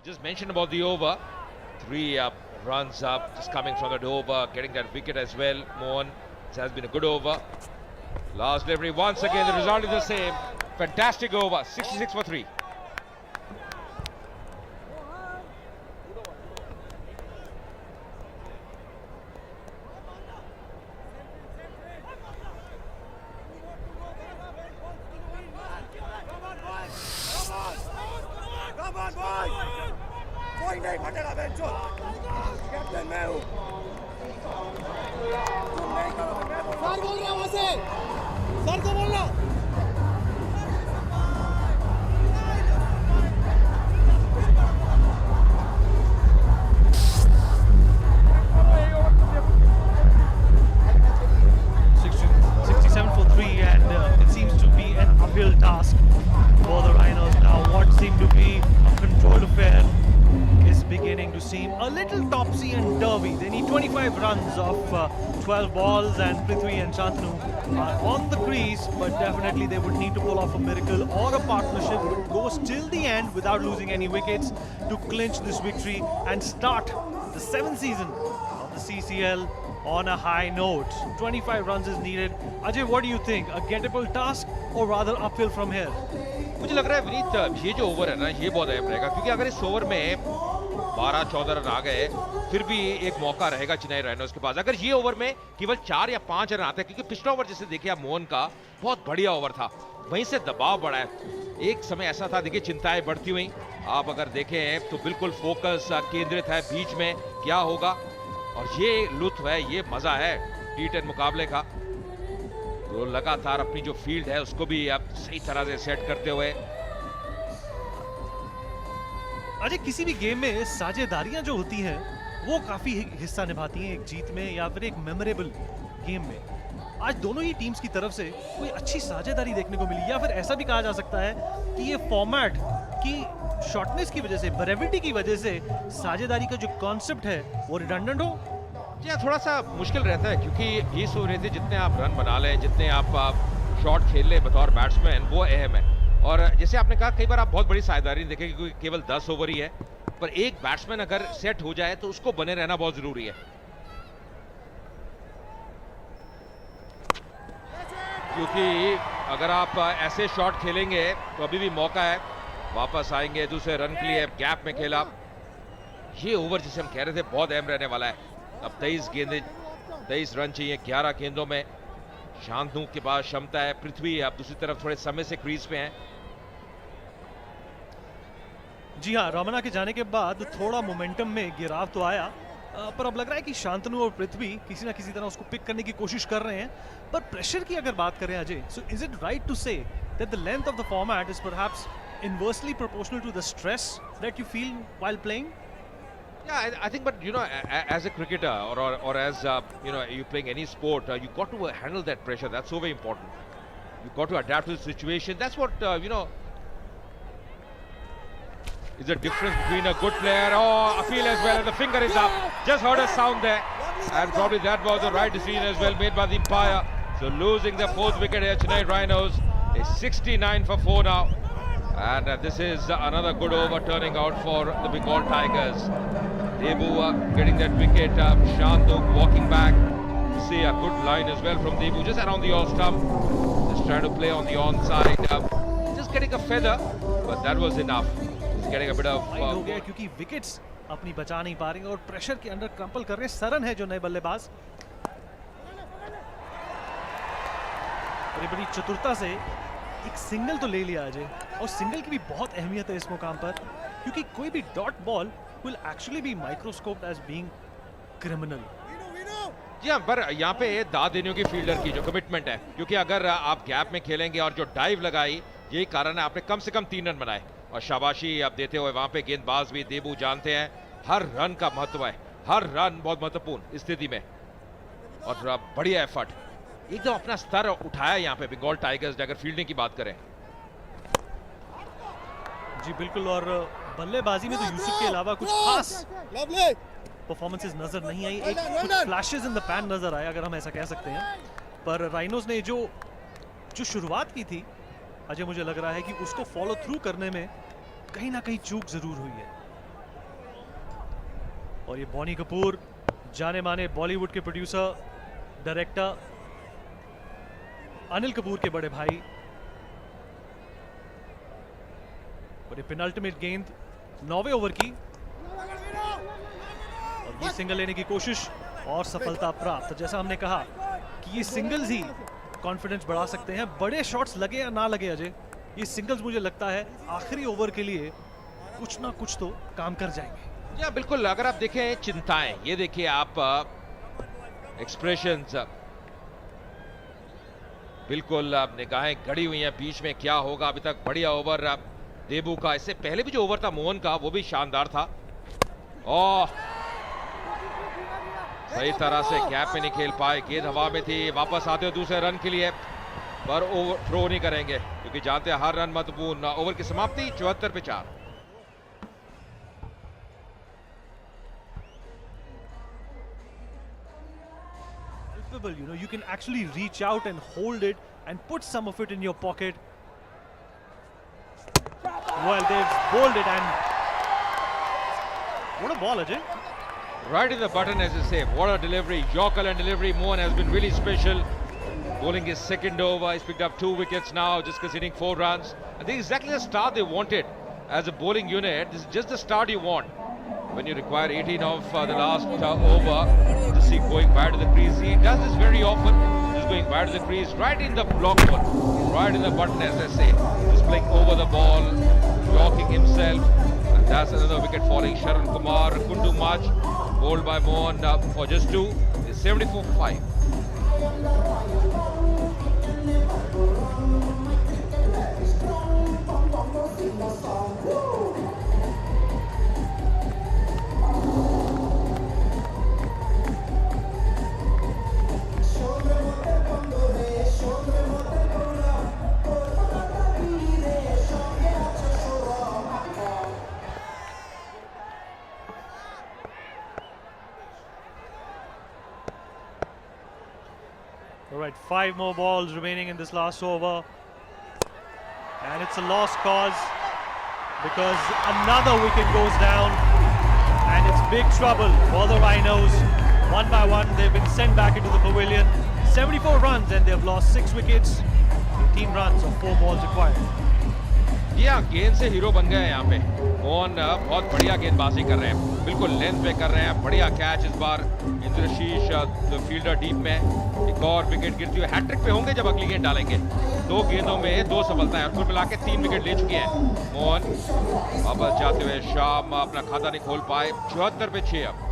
just mentioned about the over. 3 runs up, just coming from that over, getting that wicket as well. Mohan, it has been a good over. Last delivery, once again, the result is the same. Fantastic over, 66 for 3. Task for the Rhinos now. What seemed to be a controlled affair is beginning to seem a little topsy and derby. They need 25 runs of 12 balls, and Prithvi and Shantanu are on the crease, but definitely they would need to pull off a miracle or a partnership that goes till the end without losing any wickets to clinch this victory and start the 7th season of the CCL on a high note. 25 runs is needed. Ajay, what do you think? A gettable task or rather uphill from here? मुझे लग रहा है विनीत, ये जो over है ना, ये बहुत अहम रहेगा, क्योंकि अगर इस ओवर में 12-14 रन आ गए फिर भी एक मौका रहेगा चेन्नई राइनोज के पास। अगर ये ओवर में केवल 4 या 5 रन आते हैं, क्योंकि पिछला ओवर जैसे देखिए आप मोहन का बहुत बढ़िया ओवर था, वहीं से दबाव बढ़ा है। एक समय ऐसा था, देखिए चिंताएं बढ़ती हुई, आप अगर देखें तो बिल्कुल फोकस केंद्रित है बीच में क्या होगा, और ये लुत्फ है, ये मजा है T10 मुकाबले का। तो लगातार अपनी जो फील्ड है उसको भी आप सही तरह से सेट करते हुए। अजय, किसी भी गेम में साझेदारियां जो होती हैं वो काफी हिस्सा निभाती हैं एक जीत में या फिर एक मेमोरेबल गेम में। आज दोनों ही टीम्स की तरफ से कोई अच्छी साझेदारी देखने को मिली, या फिर ऐसा भी कहा जा सकता है कि ये फॉर्मेट की शॉर्टनेस की वजह से, ब्रेविटी की वजह से साझेदारी का जो कॉन्सेप्ट है वो रिडंडेंट हो। जी थोड़ा सा मुश्किल रहता है, क्योंकि ये सोच रहे थे जितने आप रन बना लें, जितने आप शॉट खेल लें बतौर बैट्समैन, वो अहम है। और जैसे आपने कहा, कई बार आप बहुत बड़ी साझेदारी नहीं देखेंगे क्योंकि केवल 10 ओवर ही है, पर एक बैट्समैन अगर सेट हो जाए तो उसको बने रहना बहुत जरूरी है, क्योंकि अगर आप ऐसे शॉट खेलेंगे तो अभी भी मौका है, वापस आएंगे दूसरे रन के लिए। गैप में खेला, ये ओवर जिसे हम कह रहे थे बहुत अहम रहने वाला है। अब 23 रन चाहिए 11 गेंदों में। शांतनु के पास क्षमता है, पृथ्वी अब दूसरी तरफ थोड़े समय से क्रीज पे हैं। जी हाँ, रमना के जाने के बाद थोड़ा मोमेंटम में गिराव तो आया, पर अब लग रहा है कि शांतनु और पृथ्वी किसी ना किसी तरह उसको पिक करने की कोशिश कर रहे हैं। पर प्रेशर की अगर बात करें Ajay, so is it right to say that the length of the format is perhaps inversely proportional to the stress that you feel while playing? Yeah, I think, but you know, as a cricketer or as you know, you playing any sport, you got to handle that pressure. That's so very important. You got to adapt to the situation. That's what you know is the difference between a good player. Oh, Afil as well, and the finger is up. Just heard a sound there, and probably that was the right decision as well made by the umpire. So losing the 4th wicket here, Chennai Rhinos is 69 for 4 now. And this is another good over turning out for the Bengal Tigers. Debu getting that wicket. Shantanu walking back. See a good line as well from Debu, just around the off stump. Just trying to play on the onside. Just getting a feather, but that was enough. Just getting a bit of. हो गया क्योंकि wickets अपनी बचा नहीं पा रहे हैं और प्रेशर के अंडर क्रम्पल कर रहे हैं। सरन है जो नए बल्लेबाज, बड़ी चतुरता से एक सिंगल तो ले लिया अजय, और सिंगल की भी बहुत अहमियत है इस मुकाम पर, क्योंकि कोई भी dot ball will actually be microscoped as being criminal. जी हाँ, पर यहाँ पे दाद देने की फील्डर की जो कमिटमेंट है, क्योंकि अगर आप गैप में खेलेंगे और जो डाइव लगाई, यही कारण है आपने कम से कम 3 रन बनाए, और शाबाशी आप देते हुए वहां पे गेंदबाज भी देबू जानते हैं हर रन का महत्व है, हर रन बहुत महत्वपूर्ण स्थिति में, और बढ़िया एफर्ट, एकदम अपना स्तर उठाया यहाँ पे बंगाल टाइगर्स ने, अगर फील्डिंग की बात करें। जी बिल्कुल, और बल्लेबाजी में तो यूसुफ के अलावा कुछ खास परफॉर्मेंसेस नजर नहीं आई, एक कुछ फ्लैशेस इन द पैन नजर आए, अगर हम ऐसा कह सकते हैं। पर राइनोज ने जो शुरुआत की थी अजय, मुझे लग रहा है कि उसको फॉलो थ्रू करने में कहीं ना कहीं चूक जरूर हुई है। और ये बॉनी कपूर, जाने माने बॉलीवुड के प्रोड्यूसर, डायरेक्टर, अनिल कपूर के बड़े भाई। और ये पेनल्टीमेट गेंद 9वें ओवर की, और ये सिंगल लेने की कोशिश और सफलता प्राप्त। जैसा हमने कहा कि ये सिंगल्स ही कॉन्फिडेंस बढ़ा सकते हैं, बड़े शॉट्स लगे या ना लगे अजय, ये सिंगल्स मुझे लगता है आखिरी ओवर के लिए कुछ ना कुछ तो काम कर जाएंगे। या बिल्कुल, अगर आप देखें चिंताएं, ये देखिए आप एक्सप्रेशंस, बिल्कुल आप निगाहें गड़ी हुई हैं बीच में, क्या होगा। अभी तक बढ़िया ओवर देबू का, इससे पहले भी जो ओवर था मोहन का वो भी शानदार था। और सही तरह से गैप में नहीं खेल पाए, गेंद हवा में थी, वापस आते हो दूसरे रन के लिए, पर ओवर थ्रो नहीं करेंगे क्योंकि जानते हैं हर रन महत्वपूर्ण। ओवर की समाप्ति 74 पे 4। You know, you can actually reach out and hold it and put some of it in your pocket. Well, they've bowled it, and what a ball, Ajay. Right in the button, as you say. What a delivery. Yorker and delivery. Mohan has been really special. Bowling his second over. He's picked up 2 wickets now, just conceding 4 runs. I think exactly the start they wanted as a bowling unit. This is just the start you want when you require 18 of the last over to see going back to the crease. He does this very often, just going back to the crease, right in the block one, right in the button, as I say, just playing over the ball, blocking himself, and that's another wicket falling. Sharan Kumar couldn't do much, bowled by Mohan for just 2. It's 74 for 5. All right, 5 more balls remaining in this last over, and it's a lost cause because another wicket goes down, and it's big trouble for the Rhinos. One by one, they've been sent back into the pavilion. 74 runs, and they've lost 6 wickets. 18 runs of 4 balls required. Yeah, गेंद से hero बन गए हैं यहाँ पे। मोहन बहुत बढ़िया गेंदबाजी कर रहे हैं, बिल्कुल लेंथ पे कर रहे हैं, बढ़िया कैच इस बार। इंद्रशीष फील्डर डीप में, एक और विकेट गिरती हुई हैट्रिक पे होंगे जब अगली गेंद डालेंगे। 2 गेंदों में 2 सफलताएं, और कुल मिला के 3 विकेट ले चुके हैं मोहन। वापस जाते हुए शाम अपना खाता नहीं खोल पाए। 74 पे 6 अब।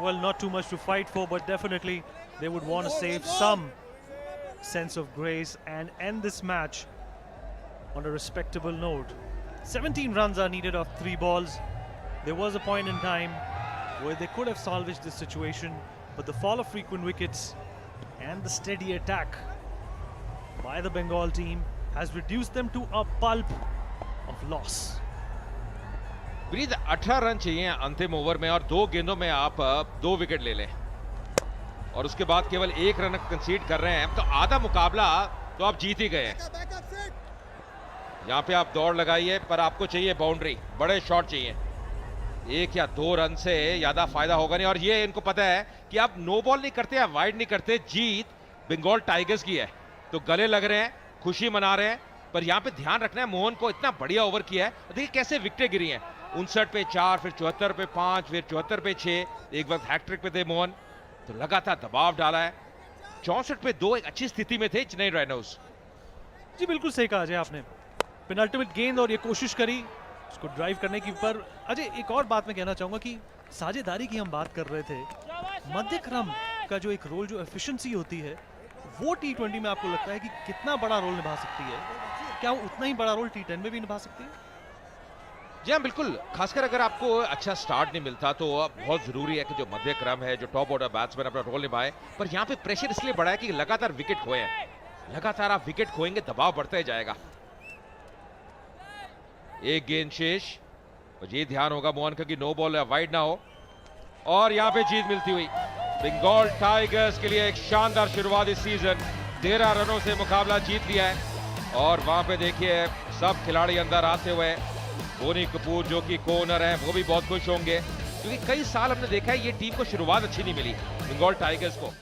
Well, not too much to fight for, but definitely they would want to save some sense of grace and end this match on a respectable note. 17 runs are needed of 3 balls. There was a point in time where they could have salvaged this situation, but the fall of frequent wickets and the steady attack by the Bengal team has reduced them to a pulp of loss. Breathe 18 run चाहिए अंतिम over में, और 2 गेंदों में आप 2 wicket ले लें, और उसके बाद केवल 1 रन कंसीड कर रहे हैं, तो आधा मुकाबला तो आप जीत ही गए। यहाँ पे आप दौड़ लगाइए, पर आपको चाहिए बाउंड्री, बड़े शॉट चाहिए। 1 या 2 रन से ज्यादा फायदा होगा नहीं, और ये इनको पता है कि आप नो बॉल नहीं करते या वाइड नहीं करते, जीत बंगाल टाइगर्स की है, तो गले लग रहे हैं, खुशी मना रहे हैं। पर यहाँ पे ध्यान रखना है, मोहन को इतना बढ़िया ओवर किया है, देखिए कैसे विकेटें गिरी हैं। 59 पे 4, फिर 74 पे 5, फिर 74 पे 6, एक वक्त हैट्रिक पे थे मोहन, तो लगातार दबाव डाला है। 64 पे 2 एक अच्छी स्थिति में थे चेन्नई राइनोज। जी बिल्कुल सही कहा अजय आपने, पेनल्टीमेट गेंद और ये कोशिश करी उसको ड्राइव करने की। पर अजय एक और बात मैं कहना चाहूंगा कि साझेदारी की हम बात कर रहे थे, मध्य क्रम का जो एक रोल, जो एफिशिएंसी होती है, वो T20 में आपको लगता है कि कितना बड़ा रोल निभा सकती है? क्या वो उतना ही बड़ा रोल T10 में भी निभा सकती है? जी हाँ, बिल्कुल। खासकर अगर आपको अच्छा स्टार्ट नहीं मिलता तो बहुत जरूरी है कि जो मध्य क्रम है, जो टॉप ऑर्डर बैट्समैन अपना रोल निभाए। पर यहाँ पे प्रेशर इसलिए बढ़ा है कि लगातार विकेट खोए हैं। लगातार आप विकेट खोएंगे, दबाव बढ़ता ही जाएगा। एक गेंद शेष, और ये ध्यान होगा मोहन का कि नो बॉल या वाइड ना हो। और यहाँ पे जीत मिलती हुई बंगाल टाइगर्स के लिए एक शानदार शुरुआत इस सीजन। 13 रनों से मुकाबला जीत लिया है। और वहां पे देखिए सब खिलाड़ी अंदर आते हुए, बोनी कपूर जो कि कोनर है वो भी बहुत खुश होंगे, क्योंकि कई साल हमने देखा है ये टीम को शुरुआत अच्छी नहीं मिली बंगाल टाइगर्स को।